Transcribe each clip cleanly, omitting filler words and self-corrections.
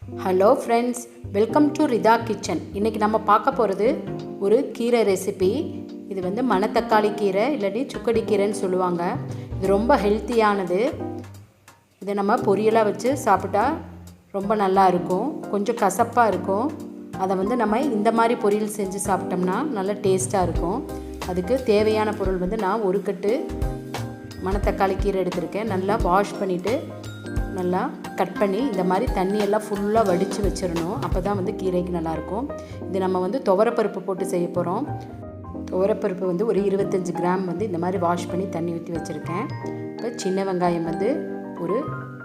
Hello friends, welcome to Rida kitchen. இன்றைக்கி நம்ம பார்க்க போகிறது ஒரு கீரை ரெசிபி. இது வந்து மணத்தக்காளி கீரை இல்லாட்டி சுக்கடி கீரைன்னு சொல்லுவாங்க. இது ரொம்ப ஹெல்த்தியானது. இதை நம்ம பொரியலாக வச்சு சாப்பிட்டா ரொம்ப நல்லா இருக்கும். கொஞ்சம் கசப்பாக இருக்கும். அதை வந்து நம்ம இந்த மாதிரி பொரியல் செஞ்சு சாப்பிட்டோம்னா நல்லா டேஸ்ட்டாக இருக்கும். அதுக்கு தேவையான பொருள் வந்து நான் ஒரு கட்டு மணத்தக்காளி கீரை எடுத்திருக்கேன். நல்லா வாஷ் பண்ணிவிட்டு நல்லா கட் பண்ணி இந்த மாதிரி தண்ணியெல்லாம் ஃபுல்லாக வடித்து வச்சிடணும். அப்போ தான் வந்து கீரைக்கு நல்லாயிருக்கும். இது நம்ம வந்து துவரப்பருப்பு போட்டு செய்ய போகிறோம். துவரப்பருப்பு வந்து ஒரு 25 கிராம் வந்து இந்த மாதிரி வாஷ் பண்ணி தண்ணி ஊற்றி வச்சுருக்கேன். இப்போ சின்ன வெங்காயம் வந்து ஒரு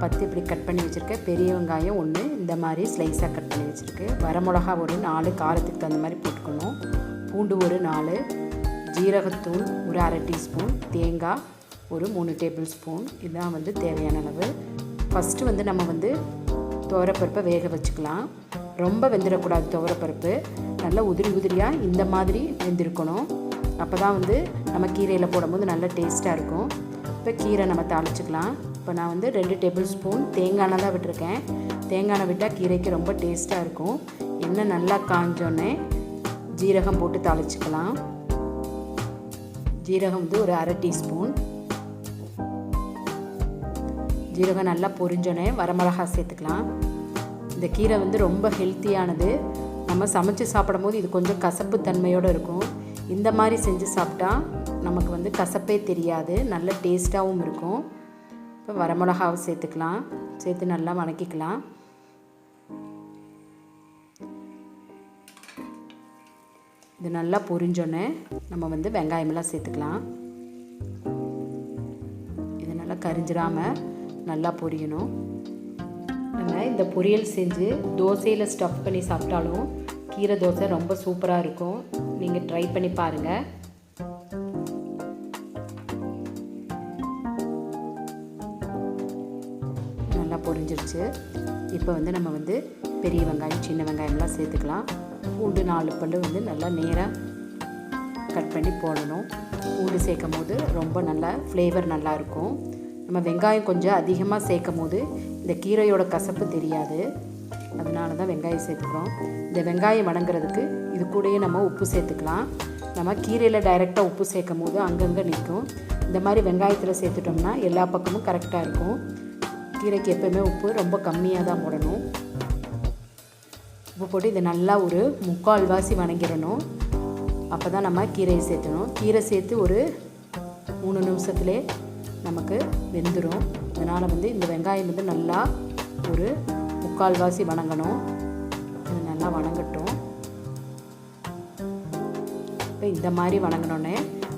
10 இப்படி கட் பண்ணி வச்சுருக்கேன். பெரிய வெங்காயம் 1 இந்த மாதிரி ஸ்லைஸாக கட் பண்ணி வச்சுருக்கேன். வரமிளகா ஒரு 4 காரத்துக்கு தகுந்த மாதிரி போட்டுக்கணும். பூண்டு ஒரு 4, ஜீரகத்தூள் ஒரு அரை டீஸ்பூன், தேங்காய் ஒரு 3 டேபிள் ஸ்பூன். இதுதான் வந்து தேவையான அளவு. ஃபஸ்ட்டு வந்து நம்ம வந்து துவரப்பருப்பை வேக வச்சுக்கலாம். ரொம்ப வெந்துடக்கூடாது. துவரப்பருப்பு நல்லா உதிரியாக இந்த மாதிரி வெந்திருக்கணும். அப்போ தான் வந்து நம்ம கீரையில் போடும்போது நல்லா டேஸ்ட்டாக இருக்கும். இப்போ கீரை நம்ம தாளிச்சிக்கலாம். இப்போ நான் வந்து 2 டேபிள் ஸ்பூன் தேங்காய் எண்ணெய் தான் விட்டுருக்கேன். தேங்காய் எண்ணெய் விட்டால் கீரைக்கு ரொம்ப டேஸ்ட்டாக இருக்கும். எண்ணெய் நல்லா காஞ்சோடனே ஜீரகம் போட்டு தாளிச்சிக்கலாம். ஜீரகம் வந்து ஒரு அரை டீஸ்பூன். ஜீரகம் நல்லா பொரிஞ்சோடனே வரமிளகா சேர்த்துக்கலாம். இந்த கீரை வந்து ரொம்ப ஹெல்த்தியானது. நம்ம சமைச்சு சாப்பிடும் போது இது கொஞ்சம் கசப்பு தன்மையோடு இருக்கும். இந்த மாதிரி செஞ்சு சாப்பிட்டா நமக்கு வந்து கசப்பே தெரியாது, நல்ல டேஸ்ட்டாகவும் இருக்கும். இப்போ வரமிளகாவை சேர்த்துக்கலாம். சேர்த்து நல்லா வதக்கிக்கலாம். இது நல்லா பொரிஞ்சோடனே நம்ம வந்து வெங்காயமெல்லாம் சேர்த்துக்கலாம். இது நல்லா கரிஞ்சிடாமல் நல்லா பொரியணும். நம்ம இந்த பொரியல் செஞ்சு தோசையில் ஸ்டஃப் பண்ணி சாப்பிட்டாலும் கீரை தோசை ரொம்ப சூப்பராக இருக்கும். நீங்கள் ட்ரை பண்ணி பாருங்கள். நல்லா பொரிஞ்சிருச்சு. இப்போ வந்து நம்ம வந்து பெரிய வெங்காயம் சின்ன வெங்காயம்லாம் சேர்த்துக்கலாம். பூண்டு 4 பல் வந்து நல்லா நேராக கட் பண்ணி போடணும். பூண்டு சேர்க்கும் போது ரொம்ப நல்லா ஃப்ளேவர் நல்லாயிருக்கும். நம்ம வெங்காயம் கொஞ்சம் அதிகமாக சேர்க்கும் போது இந்த கீரையோட கசப்பு தெரியாது. அதனால தான் வெங்காயம் சேர்த்துக்கிறோம். இந்த வெங்காயம் வதங்குறதுக்கு இது கூடயே நம்ம உப்பு சேர்த்துக்கலாம். நம்ம கீரையில் டைரெக்டாக உப்பு சேர்க்கும் போது அங்கங்கே நிற்கும். இந்த மாதிரி வெங்காயத்தில் சேர்த்துட்டோம்னா எல்லா பக்கமும் கரெக்டாக இருக்கும். கீரைக்கு எப்போயுமே உப்பு ரொம்ப கம்மியாக தான் போடணும். உப்பு போட்டு இதை நல்லா ஒரு 3/4 வாசி வதங்கிடணும். அப்போ தான் நம்ம கீரையை சேர்த்தணும். கீரை சேர்த்து ஒரு 3 நிமிஷத்துலே நமக்கு வெந்துடும். அதனால் வந்து இந்த வெங்காயம் வந்து நல்லா ஒரு 3/4 வாசி வதங்கணும். இது நல்லா வதங்கட்டும். இப்போ இந்த மாதிரி வதங்கினோடனே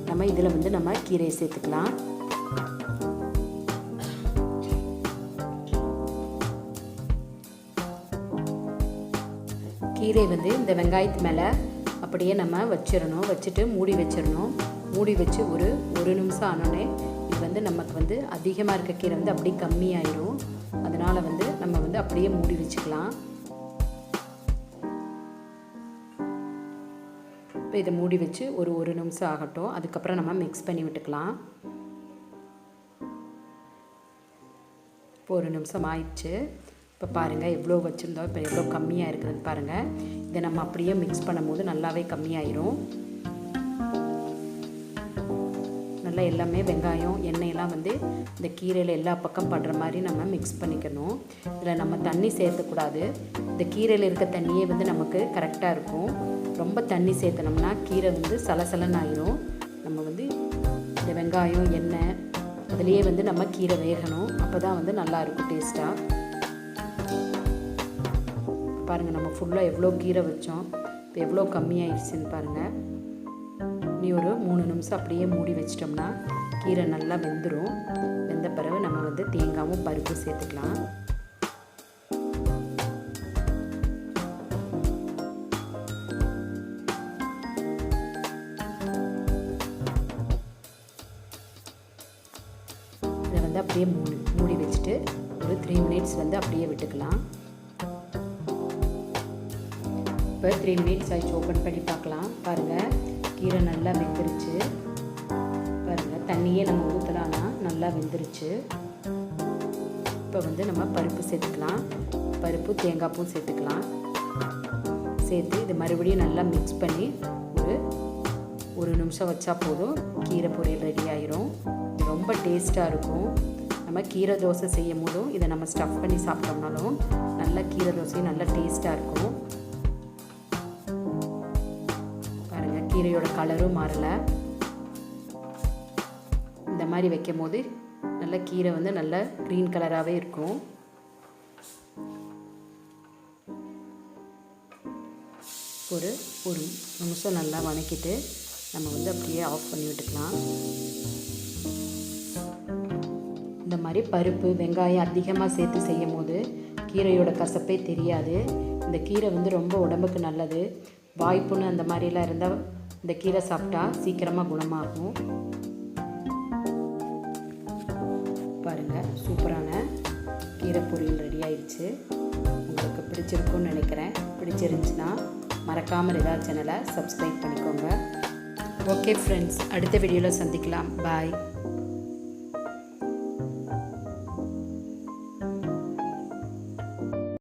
நம்ம இதில் வந்து நம்ம கீரையை சேர்த்துக்கலாம். கீரை வந்து இந்த வெங்காயத்து மேலே அப்படியே நம்ம வச்சிடணும். வச்சுட்டு மூடி வச்சிடணும். மூடி வச்சு ஒரு 1 நிமிஷம் ஆனோடனே இது வந்து நமக்கு வந்து அதிகமாக இருக்க கீரை வந்து அப்படியே கம்மியாயிடும். அதனால் வந்து நம்ம வந்து அப்படியே மூடி வச்சுக்கலாம். இப்போ இதை மூடி வச்சு ஒரு 1 நிமிஷம் ஆகட்டும். அதுக்கப்புறம் நம்ம மிக்ஸ் பண்ணி விட்டுக்கலாம். இப்போ 1 நிமிஷம் ஆயிடுச்சு. இப்போ பாருங்கள் எவ்வளோ வச்சுருந்தோம், இப்போ எவ்வளோ கம்மியாக இருக்கிறது பாருங்கள். இதை நம்ம அப்படியே மிக்ஸ் பண்ணும்போது நல்லாவே கம்மியாயிரும். நல்லா எல்லாமே வெங்காயம் எண்ணெயெல்லாம் வந்து இந்த கீரையில் எல்லா பக்கம் படுற மாதிரி நம்ம மிக்ஸ் பண்ணிக்கணும். இதில் நம்ம தண்ணி சேர்த்தக்கூடாது. இந்த கீரையில் இருக்க தண்ணியே வந்து நமக்கு கரெக்டாக இருக்கும். ரொம்ப தண்ணி சேர்த்தனோம்னா கீரை வந்து சலசலன்னு ஆயிரும். நம்ம வந்து இந்த வெங்காயம் எண்ணெய் அதுலேயே வந்து நம்ம கீரை வேகணும். அப்போ தான் வந்து நல்லாயிருக்கும் டேஸ்ட்டாக. பாருங்கள் நம்ம ஃபுல்லாக எவ்வளோ கீரை வச்சோம், இப்போ எவ்வளோ கம்மியாயிடுச்சுன்னு பாருங்கள். நீ ஒரு 3 நிமிஷம் அப்படியே மூடி வச்சிட்டோம்னா கீரை நல்லா வெந்துடும். வெந்த பிறகு நம்ம வந்து தேங்காயும் பருப்பும் சேர்த்துக்கலாம். இதை வந்து அப்படியே மூடி வச்சுட்டு ஒரு 3 மினிட்ஸ் வந்து அப்படியே விட்டுக்கலாம். இப்போ 3 மினிட்ஸ் ஆயிடுச்சு. ஓப்பன் பண்ணி பார்க்கலாம். பாருங்கள் கீரை நல்லா வெந்துருச்சு. பாருங்கள் தண்ணியே நம்ம ஊற்றலான்னா நல்லா வெந்துருச்சு. இப்போ வந்து நம்ம பருப்பு சேர்த்துக்கலாம். பருப்பு தேங்காய் பூ சேர்த்துக்கலாம். சேர்த்து இது மறுபடியும் நல்லா மிக்ஸ் பண்ணி ஒரு நிமிஷம் வச்சா போதும். கீரை பொரியல் ரெடி ஆயிரும். இது ரொம்ப டேஸ்ட்டாக இருக்கும். நம்ம கீரை தோசை செய்யும் போதும் இதை நம்ம ஸ்டஃப் பண்ணி சாப்பிட்டோம்னாலும் நல்ல கீரை தோசையும் நல்ல டேஸ்ட்டாக இருக்கும். பாருங்கள், கீரையோட கலரும் மாறலை. இந்த மாதிரி வைக்கும் போது நல்ல கீரை வந்து நல்ல க்ரீன் கலராகவே இருக்கும். ஒரு நிமிஷம் நல்லா வதக்கிட்டு நம்ம வந்து அப்படியே ஆஃப் பண்ணி விட்டுக்கலாம். இந்த மாதிரி பருப்பு வெங்காயம் அதிகமாக சேர்த்து செய்யும் போது கீரையோட கசப்பே தெரியாது. இந்த கீரை வந்து ரொம்ப உடம்புக்கு நல்லது. வாய்ப்புண்ணு அந்த மாதிரிலாம் இருந்தால் இந்த கீரை சாப்பிட்டா சீக்கிரமாக குணமாகும். பாருங்கள், சூப்பரான கீரை பொரியல் ரெடி ஆயிடுச்சு. உங்களுக்கு பிடிச்சிருக்குன்னு நினைக்கிறேன். பிடிச்சிருந்துச்சுன்னா மறக்காமல் ரிதா சேனலை சப்ஸ்கிரைப் பண்ணிக்கோங்க. ஓகே ஃப்ரெண்ட்ஸ், அடுத்த வீடியோவில் சந்திக்கலாம். பாய்.